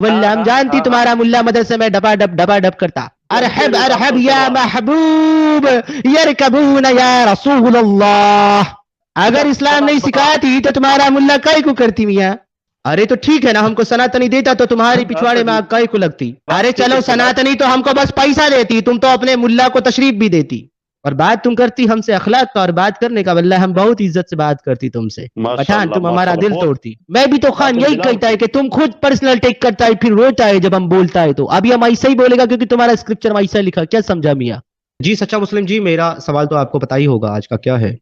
واللہ ہم جانتی تمہارا ملا مدرسے میں ڈبا ڈب کرتا ارحب ارحب یا محبوب یرکبون یا رسول اللہ. اگر اسلام نہیں سکھاتی تو تمہارا ملا کائی کو کرتی میاں. ارے تو ٹھیک ہے نا, ہم کو سناتنی دیتا تو تمہاری پچھواڑے میں آگ کائی کو لگتی. ارے چلو سناتنی تو ہم کو بس پیسہ دیتی, تم تو اپنے ملا کو تشریف بھی دیتی. اور بات تم کرتی ہم سے اخلاق کا اور بات کرنے کا, واللہ ہم بہت عزت سے بات کرتی تم سے. پٹھان تم ہمارا دل توڑتی. میں بھی تو خان یہی کہتا ہے کہ تم خود پرسنل ٹیک کرتا ہے پھر روتا ہے جب ہم بولتا ہے. تو ابھی ہم ایسا ہی بولے گا کیونکہ تمہارا اسکرپچر میں ایسا لکھا. کیا سمجھا میاں؟ جی سچا مسلم جی, میرا سوال تو آپ کو پتا ہی ہوگا آج کا کیا ہے.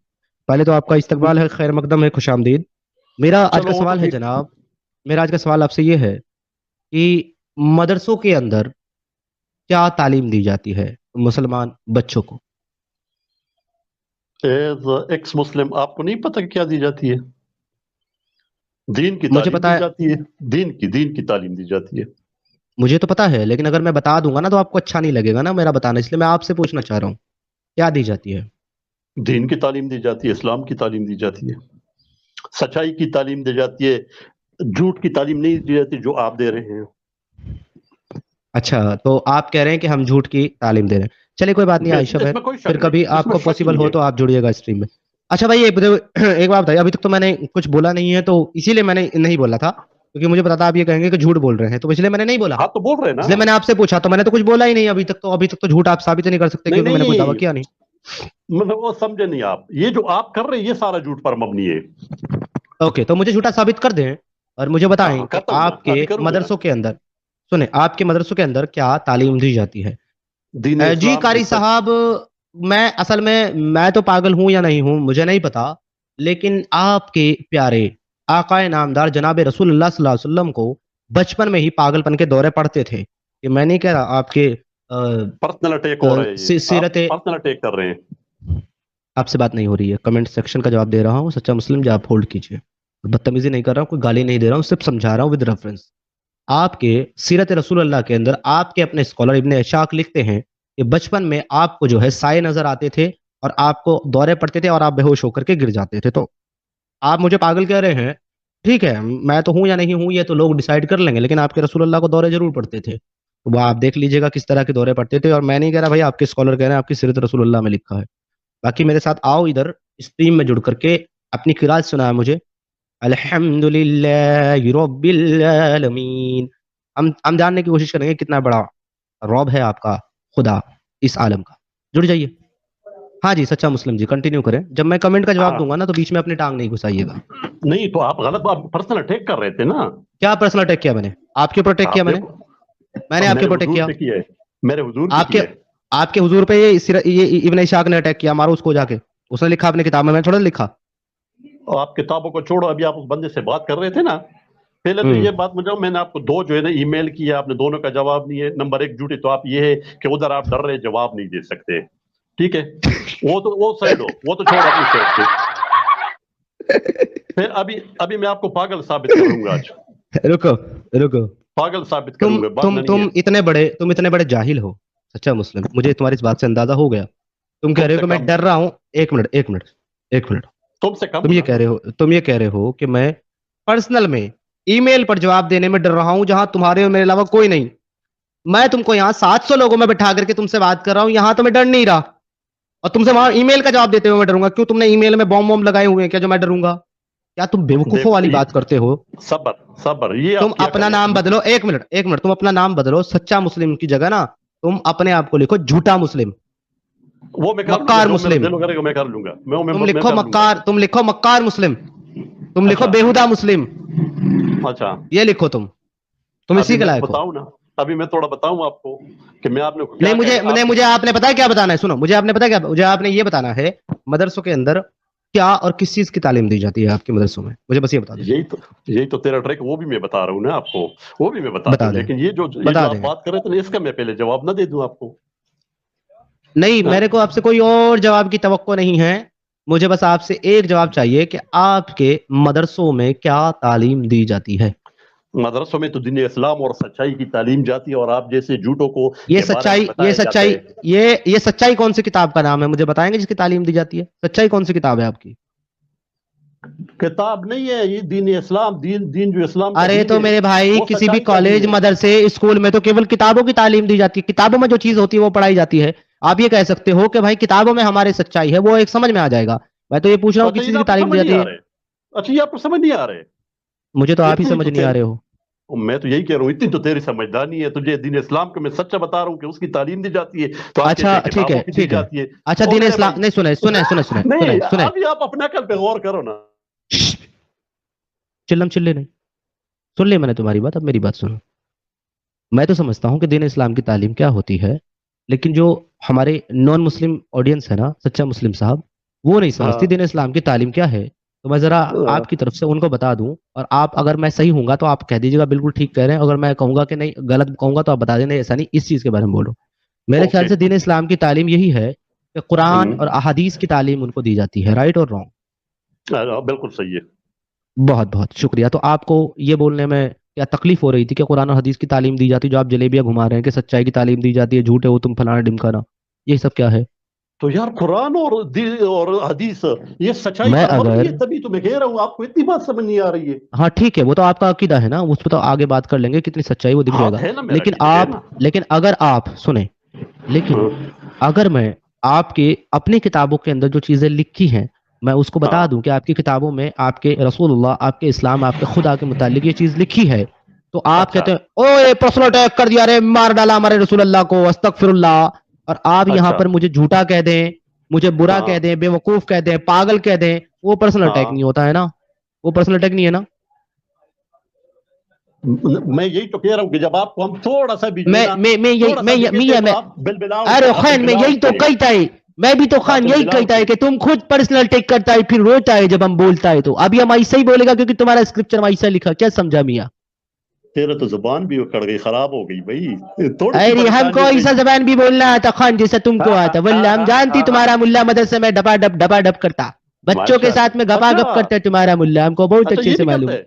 پہلے تو آپ کا استقبال ہے, خیر مقدم ہے, خوش آمدید. میرا آج کا سوال ہے جناب, میرا آج کا سوال آپ سے یہ ہے کہ مدرسوں کے اندر کیا تعلیم دی جاتی ہے مسلمان بچوں کو؟ ایکس مسلم آپ کو نہیں پتہ کیا دی جاتی ہے؟ دین کی مجھے تعلیم پتا دی ہے, جاتی ہے. دین کی تعلیم دی جاتی ہے. مجھے تو پتا ہے, لیکن اگر میں بتا دوں گا نا تو آپ کو اچھا نہیں لگے گا نا میرا بتانا, اس لیے میں آپ سے پوچھنا چاہ رہا ہوں کیا دی جاتی ہے؟ دین کی تعلیم دی جاتی ہے, اسلام کی تعلیم دی جاتی ہے, سچائی کی تعلیم دی جاتی ہے. جھوٹ کی تعلیم نہیں دی جاتی جو آپ دے رہے ہیں. اچھا, تو آپ کہہ رہے ہیں کہ ہم جھوٹ کی تعلیم دے رہے ہیں. چلیے کوئی بات نہیں عائشہ اس بہن, میں کوئی پھر شک کبھی نہیں, اس آپ میں کو شک پوسیبل نہیں ہو ہے. تو آپ جڑیے گا اسٹریم میں. اچھا بھائی ایک بات بتائیے, ابھی تک تو میں نے کچھ بولا نہیں ہے تو اسی لیے میں نے نہیں بولا تھا کیونکہ مجھے پتا تھا آپ یہ کہیں گے کہ جھوٹ بول رہے ہیں, تو اس لیے میں نے نہیں بولا. ہاں تو بول رہے ہیں نا. اس لیے میں نے آپ سے پوچھا, تو میں نے تو کچھ بولا ہی نہیں ابھی تک. تو جھوٹ آپ ثابت نہیں کر سکتے کیونکہ میں نے کوئی دعویٰ کیا نہیں. مطلب وہ سمجھے نہیں آپ, یہ جو آپ کر رہے ہیں یہ سارا جھوٹ پر مبنی ہے. اوکے, تو مجھے جھوٹا ثابت کر دیں اور مجھے بتائیں کہ کرتا ہوں نا, آپ کے ابھی کروں گا نا. مدرسوں کے اندر, سنیں, آپ کے مدرسوں کے اندر کیا تعلیم دی جاتی ہے؟ دین جی اسلام قاری صاحب, میں اصل میں تو پاگل ہوں یا نہیں ہوں مجھے نہیں پتا, لیکن آپ کے پیارے آقائے نامدار جناب رسول اللہ صلی اللہ علیہ وسلم کو بچپن میں ہی پاگل پن کے دورے پڑتے تھے. کہ میں نہیں کہہ رہا آپ کے پرسنل اٹیک ہو رہا ہے, یہ سیرت. آپ پرسنل اٹیک کر رہے ہیں. آپ سے بات نہیں ہو رہی ہے, کمنٹ سیکشن کا جواب دے رہا ہوں. سچا مسلم جی آپ ہولڈ کیجیے, بدتمیزی نہیں کر رہا ہوں, کوئی گالی نہیں دے رہا ہوں, صرف سمجھا رہا ہوں ود ریفرنس. آپ کے سیرت رسول اللہ کے اندر آپ کے اپنے اسکالر ابن اشاق لکھتے ہیں کہ بچپن میں آپ کو جو ہے سائے نظر آتے تھے اور آپ کو دورے پڑتے تھے اور آپ بے ہوش ہو کر کے گر جاتے تھے. تو آپ مجھے پاگل کہہ رہے ہیں, ٹھیک ہے, میں تو ہوں یا نہیں ہوں یہ تو لوگ ڈیسائیڈ کر لیں گے, لیکن آپ کے رسول اللہ کو دورے ضرور پڑتے تھے. وہ آپ دیکھ لیجیے گا کس طرح کے دورے پڑتے تھے, اور میں نہیں کہہ رہا بھائی آپ کے اسکالر کہہ رہے ہیں, آپ کی سیرت رسول اللہ میں لکھا ہے. باقی میرے ساتھ آؤ ادھر اسٹریم میں جڑ کر کے اپنی قرات سنا ہے مجھے. الحمدللہ رب العالمین. ہم جاننے کی کوشش کریں گے کتنا بڑا رب ہے آپ کا خدا اس عالم کا. جڑ جائیے. ہاں جی سچا مسلم جی کنٹینیو کریں, جب میں کمنٹ کا جواب دوں گا نا تو بیچ میں اپنی ٹانگ نہیں گھسائیے گا. نہیں تو آپ غلط بات پرسنل اٹیک کر رہے تھے نا. کیا پرسنل اٹیک کیا میں نے آپ کے اوپر اٹیک کیا؟ میں نے آپ کے اوپر اٹیک کیا؟ میرے حضور پہ کیا ہے. آپ کے حضور پہ یہ ابن اشاق نے اٹیک کیا, مارو اس کو جا کے. اس نے لکھا اپنی کتاب میں تھوڑا لکھا. آپ کتابوں کو چھوڑو, ابھی آپ اس بندے سے بات کر رہے تھے نا, پہلے تو یہ بات مجھے, میں نے آپ کو دو جو ہے نا ای میل کیا, آپ نے دونوں کا جواب نہیں ہے. نمبر ایک جھوٹی تو آپ یہ ہے کہ ادھر آپ ڈر رہے جواب نہیں دے سکتے, ٹھیک ہے, وہ سائڈ ہو, وہ تو چھوڑو اپنی سائڈ سے. پھر ابھی میں آپ کو پاگل ثابت کروں گا آج. رکو پاگل ثابت کروں گا. تم اتنے بڑے جاہل ہو سچا مسلم, مجھے تمہاری اس بات سے اندازہ ہو گیا. تم کہہ رہے ہو کہ میں ڈر رہا ہوں. ایک منٹ تم سے کم. تم یہ کہہ رہے ہو کہ میں پرسنل میں ای میل پر جواب دینے میں ڈر رہا ہوں جہاں تمہارے اور میرے علاوہ کوئی نہیں. میں تم کو یہاں 700 لوگوں میں بٹھا کر کے تم سے بات کر رہا ہوں, یہاں تو میں ڈر نہیں رہا, اور تم سے وہاں ای میل کا جواب دیتے ہوئے میں ڈروں گا. کیوں تم نے ای میل میں بوم لگائے ہوئے ہیں کیا جو میں ڈروں گا؟ کیا تم بیوقوفوں والی بات کرتے ہو؟ صبر یہ تم اپنا نام بدلو. ایک منٹ تم اپنا نام بدلو. سچا مسلم کی جگہ نا تم اپنے آپ کو لکھو جھوٹا مسلم, وہ مکار مسلم. میں کر لوں گا. تم لکھو مکار مسلم, تم لکھو بیہودہ مسلم. اچھا یہ لکھو تم اسی کے لائق ہو. ابھی میں تھوڑا بتاؤں آپ کو کہ میں آپ نے نہیں, مجھے آپ نے پتا کیا بتانا ہے. سنو, مجھے آپ نے پتا کیا, مجھے آپ نے یہ بتانا ہے مدرسوں کے اندر کیا اور کس چیز کی تعلیم دی جاتی ہے آپ کے مدرسوں میں, مجھے بس یہ بتا دیں. یہی تو تیرا ٹریک, وہ بھی میں بتا رہا ہوں نا آپ کو, وہ بھی میں بتا دوں, لیکن یہ جو آپ بات کر رہے تھے اس کا میں پہلے جواب نہ دے دوں آپ کو. نہیں, میرے کو آپ سے کوئی اور جواب کی توقع نہیں ہے. مجھے بس آپ سے ایک جواب چاہیے کہ آپ کے مدرسوں میں کیا تعلیم دی جاتی ہے. مدرسوں میں تو دین اسلام اور سچائی کی تعلیم جاتی ہے, اور آپ جیسے جھوٹوں کو یہ سچائی کون سی کتاب کا نام ہے مجھے بتائیں گے جس کی تعلیم دی جاتی ہے؟ سچائی کون سی کتاب ہے آپ کی؟ किताब नहीं है ये, दीन इस्लाम, दीन जो इस्लाम का अरे दीन तो है, मेरे भाई वो किसी भी सच्चाई का कॉलेज दीन है। मदरसे स्कूल में तो केवल किताबों की तालीम दी जाती है, किताबों में जो चीज होती है वो पढ़ाई जाती है। आप ये कह सकते हो कि भाई किताबों में हमारे सच्चाई है, वो एक समझ में आ जाएगा। मैं तो ये पूछ रहा हूँ अच्छा किस ये चीज की आपको तालीम दी समझ नहीं जाती आ है। रहे? अच्छा ये आपको समझ नहीं आ रहे? मुझे तो आप ही इतनी समझ तो नहीं आ रहे हो। मैं तो यही कह रहा हूँ, इतनी तो तेरी समझदारी है, तुझे दीन इस्लाम को मैं सच्चा बता रहा हूँ कि उसकी तालीम दी जाती है, तो आप अच्छा कहते हैं ठीक है किताबों की दी ठीक है। जाती है। अच्छा ओ दीन मेरे इस्लाम भाई नहीं, सुने सुने सुने सुने नहीं, सुने सुने। अभी आप अपना कल पे गौर करो ना। चिल्लम चिल्ले नहीं, सुन ले मैंने तुम्हारी बात, अब मेरी बात सुनो। मैं तो समझता हूँ कि दीन इस्लाम की तालीम क्या होती है, लेकिन जो हमारे नॉन मुस्लिम ऑडियंस है ना, सच्चा मुस्लिम साहब, वो नहीं समझती हाँ दीन इस्लाम की तालीम क्या है। तो मैं जरा आपकी तरफ से उनको बता दूं, और आप अगर मैं सही हूंगा तो आप कह दीजिएगा बिल्कुल ठीक कह रहे हैं, अगर मैं कहूंगा कि नहीं गलत कहूंगा तो आप बता देना ऐसा नहीं, इस चीज के बारे में बोलो। मेरे ख्याल ओके। से दीन इस्लाम की तालीम यही है कि कुरान और अहादीस की तालीम उनको दी जाती है, राइट और रॉन्ग। बिल्कुल सही है। बहुत बहुत शुक्रिया। तो आपको ये बोलने में क्या तकलीफ हो रही थी कि कुरान और हदीस की तालीम दी जाती है, जो आप जलेबियां घुमा रहे हैं कि सच्चाई की तालीम दी जाती है, झूठे हो तुम फलाना ढिमकाना, ये सब क्या है? तो यार कुरान और हदीस ये सच्चाई मैं पर मबनी अगर है, तभी तो मैं कह रहा हूँ आपको इतनी बात समझ नहीं आ रही है। हाँ ठीक है, वो तो आपका अकीदा है ना, उस पर तो आगे बात कर लेंगे, कितनी सच्चाई वो दिख हाँ जाएगा। है ना, मेरा लेकिन कीदा है ना। अगर आप सुने, लेकिन अगर मैं आपके अपनी किताबों के अंदर जो चीजें लिखी हैं मैं उसको बता दूं कि आपकी किताबों में आपके रसूलुल्लाह, आपके इस्लाम, आपके खुदा के मुतालिक ये चीज लिखी है, तो आप अच्छा कहते हैं ओए पर्सनल अटैक कर दिया रे, मार डाला हमारे रसूलुल्लाह को, अस्तगफिरुल्लाह। और आप यहाँ अच्छा। पर मुझे झूठा कह दें, मुझे बुरा कह हाँ दें, बेवकूफ कह दें, पागल कह दें, वो पर्सनल अटैक नहीं हाँ, होता है ना, वो पर्सनल अटैक नहीं है ना। मैं यही तो कह रहा हूँ कि जब आपको हम थोड़ा सा भी जो है ना, मैं यही थोड़ा सा भी कहते हैं तो मैं आप बिलबिला उठते, अरे आप खान मैं बिलबिला यही तो उठते, कहता है, मैं भी तो आप खान यही बिलबिला कहता है उठते। कि तुम खुद पर्सनल टेक करता है फिर रोता है जब हम बोलता है, तो अभी हम ऐसा ही बोलेगा क्योंकि तुम्हारा स्क्रिप्चर में ऐसा लिखा, क्या समझा मियाँ? तेरे तो जुबान भी उखड़ गई, खराब हो गई भाई, थोड़ी सी अरे हमको परेशानी हो ऐसा गई। जबान भी बोलना आता खान जैसा तुमको आता, वल्ला हम जानती तुम्हारा मुल्ला मदरसे में डपा डप करता, बच्चों के माशा, साथ में गपा अच्छा गप करता है तुम्हारा मुल्ला, हमको बहुत अच्छा अच्छे ये से भी करते मालूम। हैं।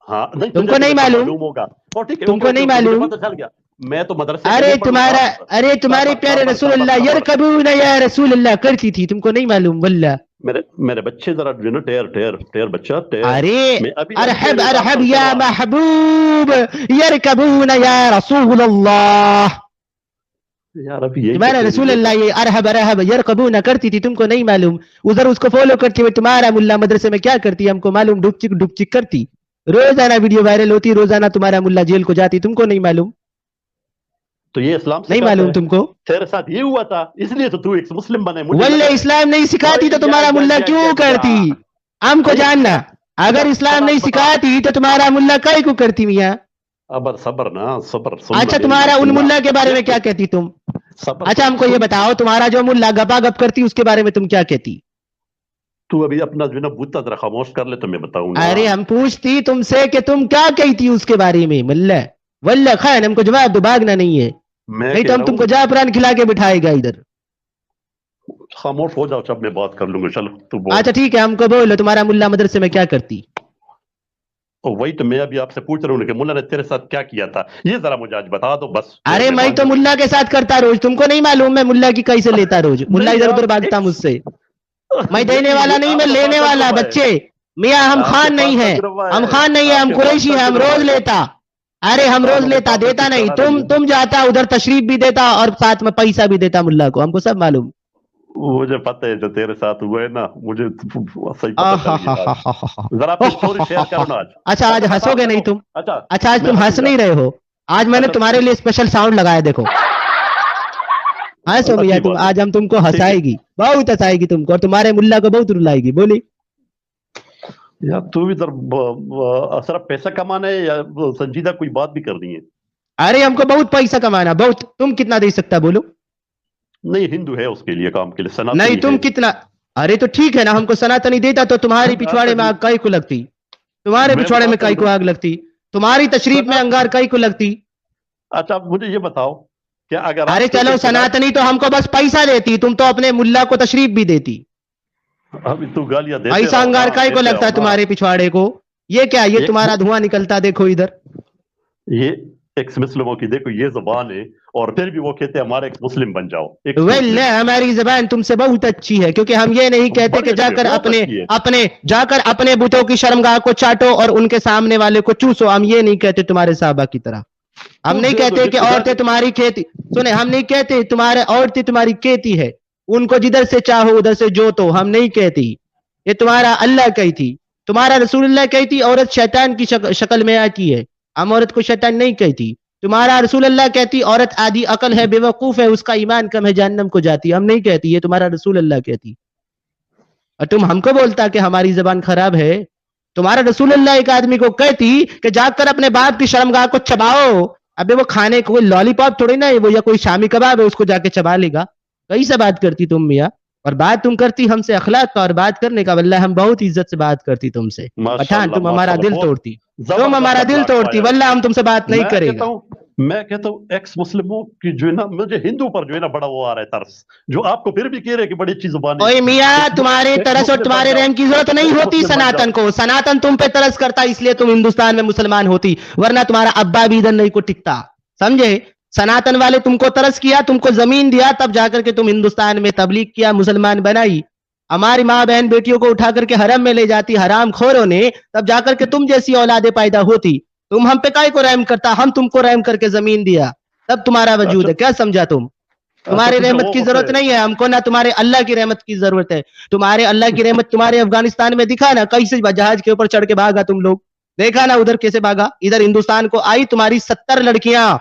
हाँ नहीं, तुझे तुमको तो नहीं वैसे मालूम? मालूम होगा। तो ठीक है, ओके तुमको ओके नहीं ओके, मुझे मालूम? पता चल गया। मैं तो मदरसे में अरे नहीं पढ़ूंगा। अरे तुम्हारे प्यारे सबर रसूल सबर अल्लाह यार सबर। कबूना या रसूल अल्लाह करती थी, तुमको नहीं मालूम वल्ला। मेरे मेरे बच्चे जरा जो है ना, टेर टेर टेर बच्चा टेर। अरे मैं अभी अभी तेरे साथ अरहब पढ़ के या रहा। महबूब यरकबून या रसूल अल्लाह। यार अभी यही तो तुम्हारा तेरी रसूल जो है अल्लाह ना। ये अरहब यरकबून करती थी, तुमको नहीं मालूम? उधर उसको फॉलो करती हुए तुम्हारा मुल्ला मदरसे में क्या करती हमको मालूम, डुक चिक करती, रोजाना वीडियो वायरल होती, रोजाना तुम्हारा मुल्ला जेल को जाती, तुमको नहीं मालूम? तो ये इस्लाम नहीं सिखाता मालूम है। तुमको? तेरे साथ ये हुआ था, इसलिए तो तू एक मुस्लिम बने, मुझे वल्ले लगा है। इस्लाम नहीं सिखाती तो या तुम्हारा या मुल्ला या या क्यों या करती? हमको अरे जानना, अगर जब इस्लाम बता नहीं बता। सिखाती तो तुम्हारा मुल्ला काय को करती मियाँ? अबर सबर ना, सबर, सुनना अच्छा मेरी बात तुम्हारा उन सुनना। मुल्ला के बारे में एक क्या मिनट, कहती तुम? सबर अच्छा हमको ये सुन। बताओ, तुम्हारा जो मुल्ला गपा गप करती उसके बारे में तुम क्या कहती? तू अभी अपना जो है ना बूता जरा खामोश कर ले तो मैं बताऊं ना। अरे हम पूछती तुमसे कि तुम क्या कहती उसके बारे में मुल्ला, वल्ला खान हमको जवाब दो, भागना नहीं है, मैं नहीं तो कह हम रहा तुमको हूँ जाफरान खिला के बिठाएगा इधर। खामोश हो जाओ, जब मैं बात कर लूंगा, चलो तू बोल। अच्छा ठीक है, हमको बोलो तुम्हारा मुल्ला मदरसे में क्या करती? तो वही तो मैं अभी आपसे पूछ रहा हूँ कि मुल्ला ने तेरे साथ क्या किया था, ये जरा मुझे आज बता दो बस, तेरे अरे मैं मेहमान तो जो। मुल्ला के साथ करता रोज, तुमको नहीं मालूम मैं मुल्ला की कैसे लेता रोज? मुल्ला नहीं इधर यार उधर भागता एक मुझसे, मैं देने वाला नहीं, मैं आपके लेने पास वाला। तजुर्बा है। बच्चे मियाँ हम आपके खान पास नहीं है, तजुर्बा हम है। खान नहीं है, हम आपके पास कुरैशी है, हम तजुर्बा रोज है। लेता। अरे हम रोज खानों के लेता, काबे देता से नहीं, चढ़ा नहीं। तुम जाता उधर तशरीफ भी देता और साथ में पैसा भी देता मुल्ला को, हमको सब मालूम। मुझे पता है जो तेरे साथ हुआ है ना, मुझे सही पता चल गया आज। आहाहाहाहा। जरा अपनी स्टोरी शेयर करो ना आज। अच्छा आज मैं बात हंसोगे नहीं करूं। तुम? अच्छा अच्छा आज मैं तुम हंस हंसूंगा। नहीं रहे हो, आज मैंने अच्छा तुम्हारे लिए स्पेशल साउंड लगाया, देखो हंसो मियाँ अच्छी तुम, बात है। आज हम तुमको ठीक है हंसाएगी, बहुत हंसाएगी तुमको, और तुम्हारे मुल्ला को बहुत रुलाएगी। बोली यार, तू भी सिर्फ पैसा कमाना है या संजीदा कोई बात भी करनी है? अरे हमको बहुत पैसा कमाना, बहुत। तुम कितना दे सकता बोलो? नहीं, हिंदू है उसके लिए, काम के लिए नहीं सनातनी तुम है। कितना? अरे तो ठीक है ना, हमको सनातनी देता तो तुम्हारी पिछवाड़े में अच्छा आग काई को लगती, तुम्हारे मैं पिछवाड़े में बताता काई हूँ को ना आग लगती, तुम्हारी तशरीफ में सनात अंगार काई को लगती। अच्छा मुझे ये बताओ कि अगर अरे आपके चलो एक लाख। सनातनी तो हमको बस पैसा देती, तुम तो अपने मुल्ला को तशरीफ भी देती। अभी तू गालियां देते ऐसा रहो ना, अंगार काय को देते लगता रहो है ना। तुम्हारे पिछवाड़े को? ये क्या, ये एक तुम्हारा धुआं निकलता देखो इधर। ये एक्स मुस्लिमों की देखो ये जुबान है और फिर भी वो कहते हैं हमारे एक्स मुस्लिम बन जाओ। वेल हमारी जबान तुमसे बहुत अच्छी है, क्योंकि हम ये नहीं कहते कि जाकर जाकर अपने बुतों की शर्मगाह को चाटो और उनके सामने वाले को चूसो। हम ये नहीं कहते तुम्हारे साहबा की तरह। हम नहीं कहते कि औरतें तुम्हारी खेती, सुने, हम नहीं कहते तुम्हारे औरतें तुम्हारी खेती है, उनको जिधर से चाहो उधर से जोतो। हम नहीं कहती, ये तुम्हारा अल्लाह कही थी, तुम्हारा रसूलुल्लाह कही थी औरत शैतान की शक्ल में आती है। हम औरत को शैतान नहीं कहती। तुम्हारा रसूलुल्लाह कहती औरत आधी अकल है, बेवकूफ है, उसका ईमान कम है, जहन्नम को जाती। हम नहीं कहती, ये तुम्हारा रसूलुल्लाह कहती। और तुम हमको बोलता कि हमारी जबान खराब है। तुम्हारा रसूलुल्लाह एक आदमी को कहती कि जाकर अपने बाप की शर्मगाह को चबाओ। अबे वो खाने को कोई लॉलीपॉप थोड़ी ना है वो, या कोई शामी कबाब है उसको जाके चबा लेगा। कैसे बात करती तुम मियाँ? और बात तुम करती हमसे अखलाक का और बात करने का। वल्लाह हम बहुत इज्जत से बात करती तुमसे। पठान तुम हमारा दिल तोड़ती, तुम हमारा दिल तोड़ती। वल्लाह हम तुमसे बात नहीं करेंगे। मैं कहता हूँ एक्स मुस्लिमों की जो है ना, मुझे हिंदू पर जो है ना बड़ा वो आ रहा है तरस, जो आपको फिर भी कह रहे हैं कि बड़ी अच्छी जुबान है। ओए मियाँ, तुम्हारे तरस और तुम्हारे रहम की जरूरत नहीं होती सनातन को। सनातन तुम पे तरस करता इसलिए तुम हिंदुस्तान में मुसलमान होती, वरना तुम्हारा अब्बा भी इधर नहीं को टिकता। समझे? सनातन वाले तुमको तरस किया, तुमको जमीन दिया, तब जाकर के तुम हिंदुस्तान में तबलीग किया, मुसलमान बनाई। हमारी माँ बहन बेटियों को उठा करके हरम में ले जाती हराम खोरों ने, तब जाकर के तुम जैसी औलादे पैदा होती। तुम हम पे काय को रहम करता? हम तुमको रहम करके जमीन दिया, तब तुम्हारा वजूद है। क्या समझा तुम? तुम्हारी रहमत की जरूरत नहीं है हमको, ना तुम्हारे अल्लाह की रहमत की जरूरत है। तुम्हारे अल्लाह की रहमत तुम्हारे अफगानिस्तान में दिखा ना, कैसे जहाज के ऊपर चढ़ के भागा तुम लोग, देखा ना उधर कैसे भागा। इधर हिंदुस्तान को आई तुम्हारी 70 लड़कियां,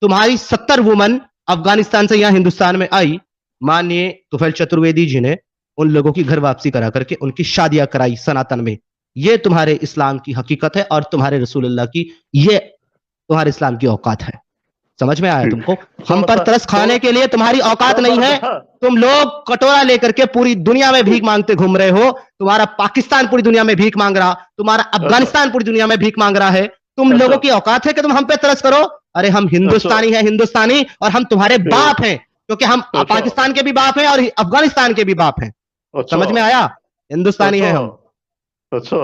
तुम्हारी 70 वुमन अफगानिस्तान से यहाँ हिंदुस्तान में आई। माननीय तुफैल चतुर्वेदी जी ने उन लोगों की घर वापसी करा करके उनकी शादियां कराई सनातन में। ये तुम्हारे इस्लाम की हकीकत है और तुम्हारे रसूलुल्लाह की, ये तुम्हारे इस्लाम की औकात है। समझ में आया तुमको? हम पर तरस खाने के लिए तुम्हारी औकात नहीं है। तुम लोग कटोरा लेकर के पूरी दुनिया में भीख मांगते घूम रहे हो। तुम्हारा पाकिस्तान पूरी दुनिया में भीख मांग रहा, तुम्हारा अफगानिस्तान पूरी दुनिया में भीख मांग रहा है। तुम लोगों की औकात है कि तुम हम पे तरस करो? अरे हम हिंदुस्तानी हैं, हिंदुस्तानी, और हम तुम्हारे बाप हैं, क्योंकि हम पाकिस्तान के भी बाप हैं और अफगानिस्तान के भी बाप हैं। समझ में आया? हिंदुस्तानी है हम। अच्छा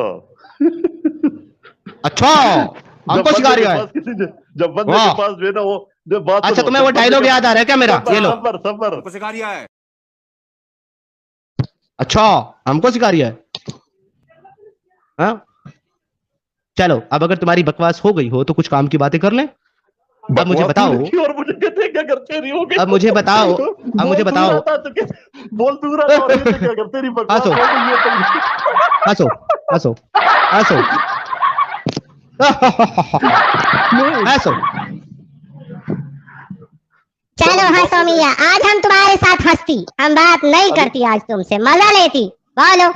हमको सिखा रही है जब बंदे के पास जो है ना वो बात। अच्छा तुम्हें वो डायलॉग याद आ रहा है क्या मेरा? ये लो, हमको सिखा रिया है। अच्छा हमको सिखा रही है। हाँ चलो, अब अगर तुम्हारी बकवास हो गई हो तो कुछ काम की बातें कर लें। अब मुझे बताओ, और मुझे कहते क्या करते रही होगी। अब मुझे बताओ, अब मुझे बताओ, बोल तू रहा था क्या करते रही बकवास। हंसो हंसो हंसो हंसो। चलो हंसो मियाँ, आज हम तुम्हारे साथ हंसती, हम बात नहीं करती आज तुमसे, मजा लेती। बोलो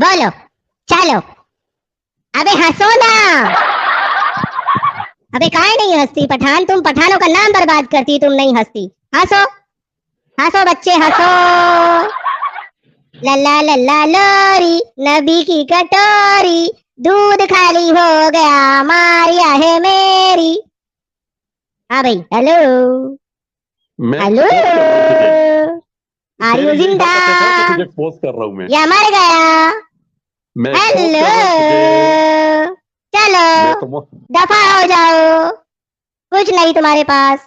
बोलो, चलो अबे हंसो ना। अबे काहे नहीं हंसती पठान? तुम पठानों का नाम बर्बाद करती, तुम नहीं हंसती। हंसो हंसो बच्चे हंसो। लल्ला लल्ला लोरी, नबी की कटोरी, दूध खाली हो गया, मारिया है मेरी। हाँ भाई, हेलो हेलो, आर यू जिंदा? पोस्ट कर रहा हूँ मैं, या मर गया? हेलो, चलो दफा हो जाओ, कुछ नहीं तुम्हारे पास।